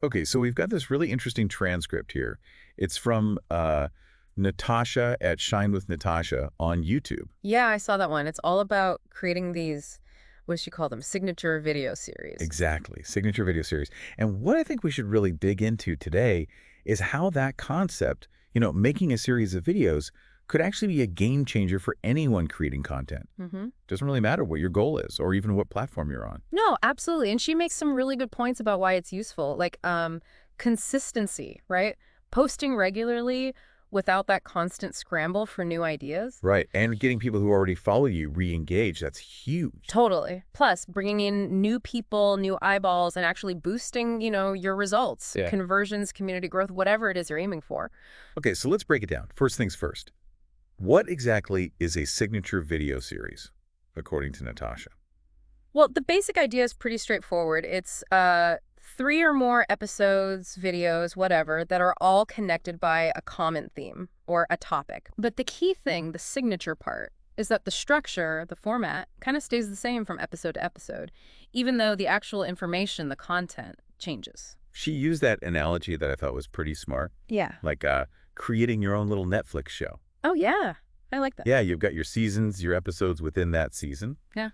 Okay, so we've got this really interesting transcript here. It's from Natasha at Shine with Natasha on YouTube. Yeah, I saw that one. It's all about creating these, what does she call them, signature video series. Exactly, signature video series. And what I think we should really dig into today is how that concept, making a series of videos could actually be a game changer for anyone creating content. Doesn't really matter what your goal is or even what platform you're on. No, absolutely. And she makes some really good points about why it's useful, like consistency, right? Posting regularly without that constant scramble for new ideas. Right, and getting people who already follow you re-engaged, that's huge. Totally. Plus, bringing in new people, new eyeballs, and actually boosting, your results, Yeah. conversions, community growth, whatever it is you're aiming for. Okay, so let's break it down. First things first. What exactly is a signature video series, according to Natasha? Well, the basic idea is pretty straightforward. It's 3 or more episodes, videos, whatever, that are all connected by a common theme or a topic. But the key thing, the signature part, is that the structure, the format, kind of stays the same from episode to episode, even though the actual information, the content, changes. She used that analogy that I thought was pretty smart, Yeah. like creating your own little Netflix show. Oh, yeah. I like that. Yeah, you've got your seasons, your episodes within that season. Yeah.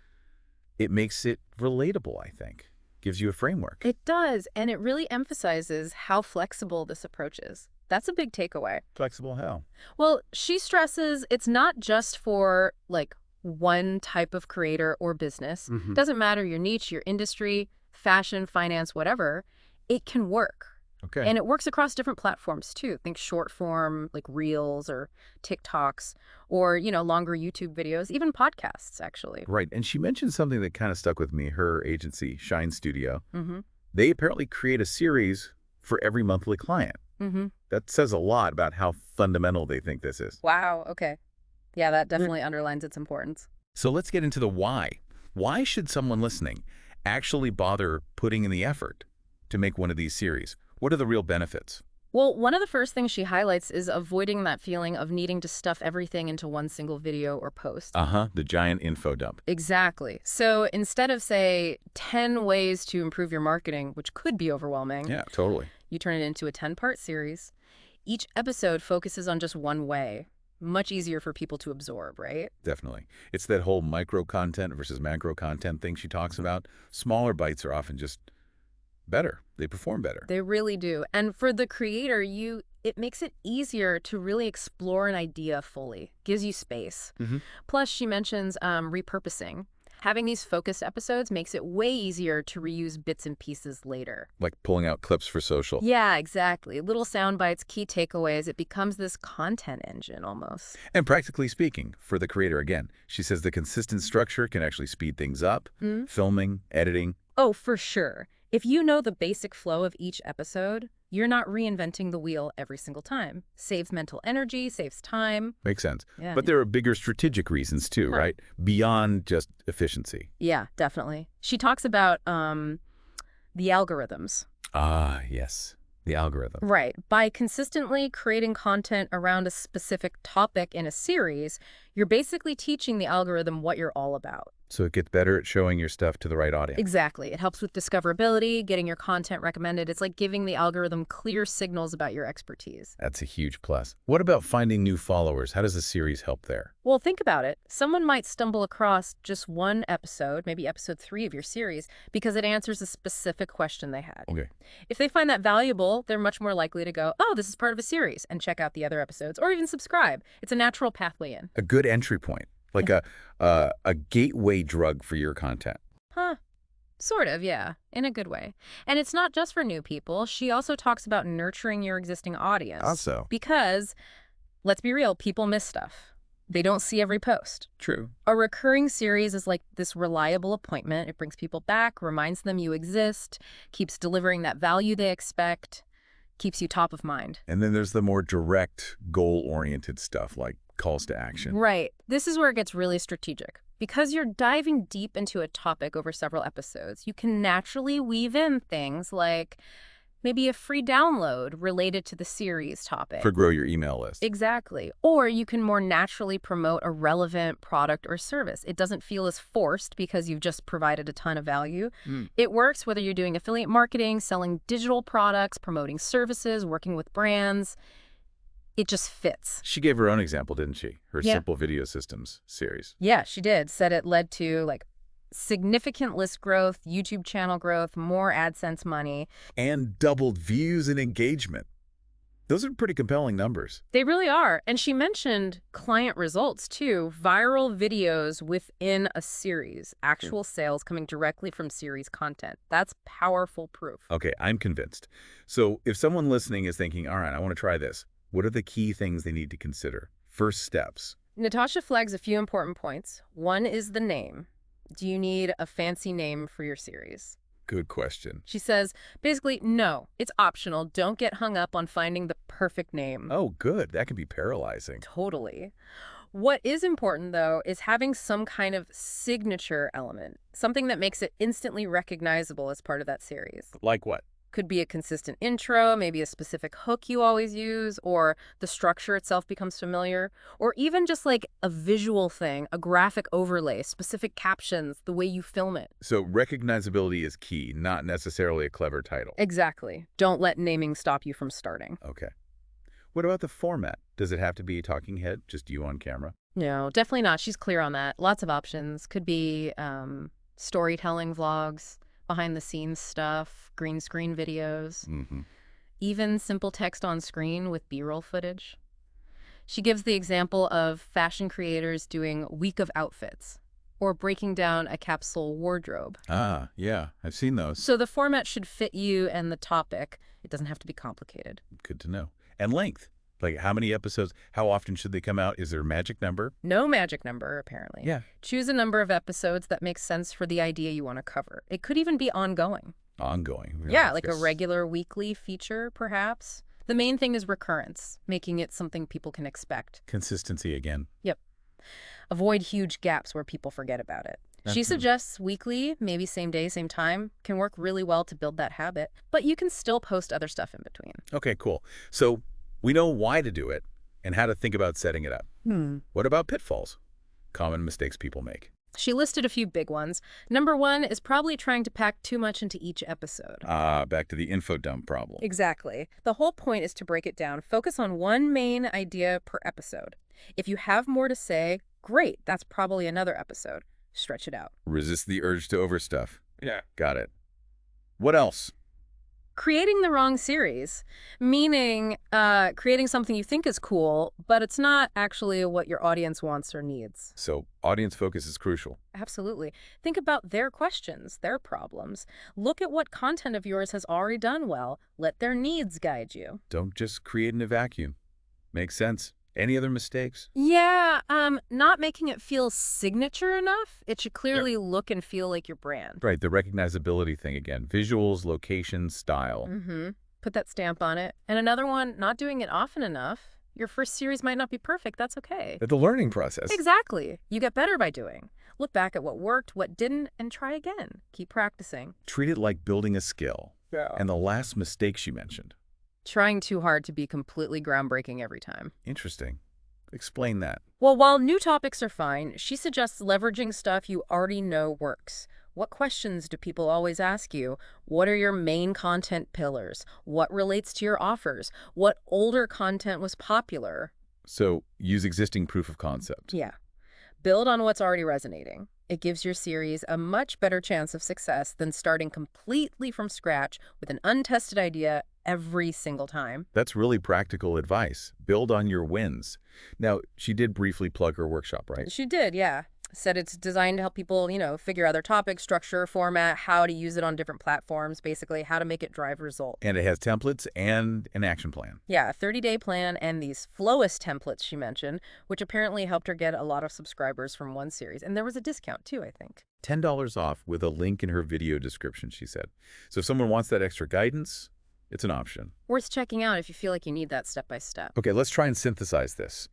It makes it relatable, I think. Gives you a framework. It does, and it really emphasizes how flexible this approach is. That's a big takeaway. Flexible how? Well, she stresses it's not just for, one type of creator or business. Doesn't matter your niche, your industry, fashion, finance, whatever. It can work. Okay. And it works across different platforms, too. Think short form, like Reels or TikToks, or, longer YouTube videos, even podcasts, actually. Right, and she mentioned something that kind of stuck with me, her agency, Shine Studio. Mm-hmm. They apparently create a series for every monthly client. Mm-hmm. That says a lot about how fundamental they think this is. Wow, okay. Yeah, that definitely underlines its importance. So let's get into the why. Why should someone listening actually bother putting in the effort to make one of these series? What are the real benefits? Well, one of the first things she highlights is avoiding that feeling of needing to stuff everything into one single video or post. The giant info dump. Exactly. So instead of, say, 10 ways to improve your marketing, which could be overwhelming, Yeah, totally. you turn it into a 10-part series. Each episode focuses on just one way. Much easier for people to absorb, right? Definitely. It's that whole micro content versus macro content thing she talks about. Smaller bites are often just better. They perform better. They really do. And for the creator, it makes it easier to really explore an idea fully. Gives you space. Plus, she mentions repurposing. Having these focused episodes makes it way easier to reuse bits and pieces later. Like pulling out clips for social. Yeah, exactly. Little sound bites, key takeaways. It becomes this content engine almost. And practically speaking, for the creator again, she says the consistent structure can actually speed things up. Filming, editing. Oh, for sure. If you know the basic flow of each episode, you're not reinventing the wheel every single time. Saves mental energy, saves time. Makes sense. Yeah. But there are bigger strategic reasons too, right? Beyond just efficiency. Yeah, definitely. She talks about the algorithms. Ah, yes. The algorithm. Right. By consistently creating content around a specific topic in a series, you're basically teaching the algorithm what you're all about. So it gets better at showing your stuff to the right audience. Exactly. It helps with discoverability, getting your content recommended. It's like giving the algorithm clear signals about your expertise. That's a huge plus. What about finding new followers? How does the series help there? Well, think about it. Someone might stumble across just one episode, maybe episode 3 of your series, because it answers a specific question they had. Okay. If they find that valuable, they're much more likely to go, oh, this is part of a series, and check out the other episodes, or even subscribe. It's a natural pathway in. A good entry point. Like a gateway drug for your content. Huh. Sort of, yeah. In a good way. And it's not just for new people. She also talks about nurturing your existing audience. Also. Because, let's be real, people miss stuff. They don't see every post. True. A recurring series is like this reliable appointment. It brings people back, reminds them you exist, keeps delivering that value they expect, keeps you top of mind. And then there's the more direct, goal-oriented stuff like calls to action. Right. This is where it gets really strategic. Because you're diving deep into a topic over several episodes, you can naturally weave in things like, Maybe a free download related to the series topic. For grow your email list. Exactly. Or you can more naturally promote a relevant product or service. It doesn't feel as forced because you've just provided a ton of value. It works whether you're doing affiliate marketing, selling digital products, promoting services, working with brands. It just fits. She gave her own example, didn't she? Her Yeah. Simple Video Systems series. Yeah, she did. Said it led to significant list growth, YouTube channel growth, more AdSense money. And doubled views and engagement. Those are pretty compelling numbers. They really are. And she mentioned client results too, viral videos within a series, actual sales coming directly from series content. That's powerful proof. Okay, I'm convinced. So if someone listening is thinking, all right, I want to try this, what are the key things they need to consider? First steps. Natasha flags a few important points. One is the name. Do you need a fancy name for your series? Good question. She says, basically, no, it's optional. Don't get hung up on finding the perfect name. Oh, good. That can be paralyzing. Totally. What is important, though, is having some kind of signature element, something that makes it instantly recognizable as part of that series. Like what? Could be a consistent intro, maybe a specific hook you always use, or the structure itself becomes familiar, or even just a visual thing, a graphic overlay, specific captions, the way you film it. So recognizability is key, not necessarily a clever title. Exactly. Don't let naming stop you from starting. Okay. What about the format? Does it have to be a talking head, just you on camera? No, definitely not. She's clear on that. Lots of options. Could be storytelling vlogs, behind-the-scenes stuff, green screen videos, even simple text on screen with B-roll footage. She gives the example of fashion creators doing week of outfits or breaking down a capsule wardrobe. Ah, yeah, I've seen those. So the format should fit you and the topic. It doesn't have to be complicated. Good to know. And length. Like how many episodes, how often should they come out? Is there a magic number? No magic number, apparently. Yeah. Choose a number of episodes that makes sense for the idea you want to cover. It could even be ongoing. Ongoing. Yeah, like a regular weekly feature, perhaps. The main thing is recurrence, making it something people can expect. Consistency again. Yep. Avoid huge gaps where people forget about it. She suggests weekly, maybe same day, same time, can work really well to build that habit, but you can still post other stuff in between. Okay, cool. So we know why to do it and how to think about setting it up. What about pitfalls? Common mistakes people make. She listed a few big ones. Number one is probably trying to pack too much into each episode. Back to the info dump problem. Exactly. The whole point is to break it down. Focus on one main idea per episode. If you have more to say, great. That's probably another episode. Stretch it out. Resist the urge to overstuff. Yeah. Got it. What else? Creating the wrong series, meaning creating something you think is cool, but it's not actually what your audience wants or needs. So audience focus is crucial. Absolutely. Think about their questions, their problems. Look at what content of yours has already done well. Let their needs guide you. Don't just create in a vacuum. Makes sense. Any other mistakes? Yeah, not making it feel signature enough. It should clearly look and feel like your brand. Right, the recognizability thing again. Visuals, location, style. Put that stamp on it. And another one, not doing it often enough. Your first series might not be perfect. That's okay. The learning process. Exactly. You get better by doing. Look back at what worked, what didn't, and try again. Keep practicing. Treat it like building a skill. Yeah. And the last mistake she mentioned. Trying too hard to be completely groundbreaking every time. Interesting. Explain that. Well, while new topics are fine, she suggests leveraging stuff you already know works. What questions do people always ask you? What are your main content pillars? What relates to your offers? What older content was popular? So use existing proof of concept. Yeah. Build on what's already resonating. It gives your series a much better chance of success than starting completely from scratch with an untested idea every single time. That's really practical advice. Build on your wins. Now, she did briefly plug her workshop, right? She did, yeah. Said it's designed to help people, figure out their topic, structure, format, how to use it on different platforms, basically how to make it drive results. And it has templates and an action plan. Yeah, a 30-day plan and these Flowist templates she mentioned, which apparently helped her get a lot of subscribers from one series. And there was a discount too, I think. $10 off with a link in her video description, she said. So if someone wants that extra guidance, it's an option. Worth checking out if you feel like you need that step-by-step. Okay, let's try and synthesize this.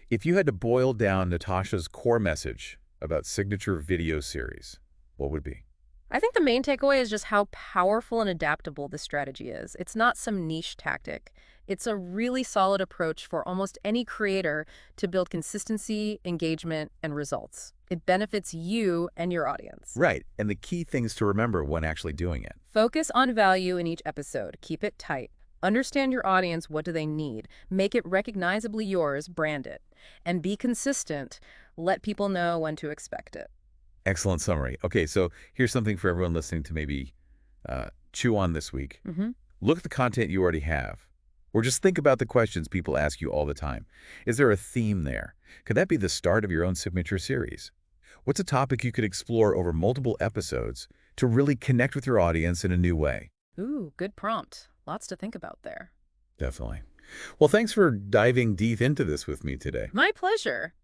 If you had to boil down Natasha's core message about signature video series, what would it be? I think the main takeaway is just how powerful and adaptable this strategy is. It's not some niche tactic. It's a really solid approach for almost any creator to build consistency, engagement, and results. It benefits you and your audience. Right, and the key things to remember when actually doing it. Focus on value in each episode. Keep it tight. Understand your audience. What do they need? Make it recognizably yours. Brand it. And be consistent. Let people know when to expect it. Excellent summary. Okay, so here's something for everyone listening to maybe chew on this week. Look at the content you already have. Or just think about the questions people ask you all the time. Is there a theme there? Could that be the start of your own signature series? What's a topic you could explore over multiple episodes to really connect with your audience in a new way? Ooh, good prompt. Lots to think about there. Definitely. Well, thanks for diving deep into this with me today. My pleasure.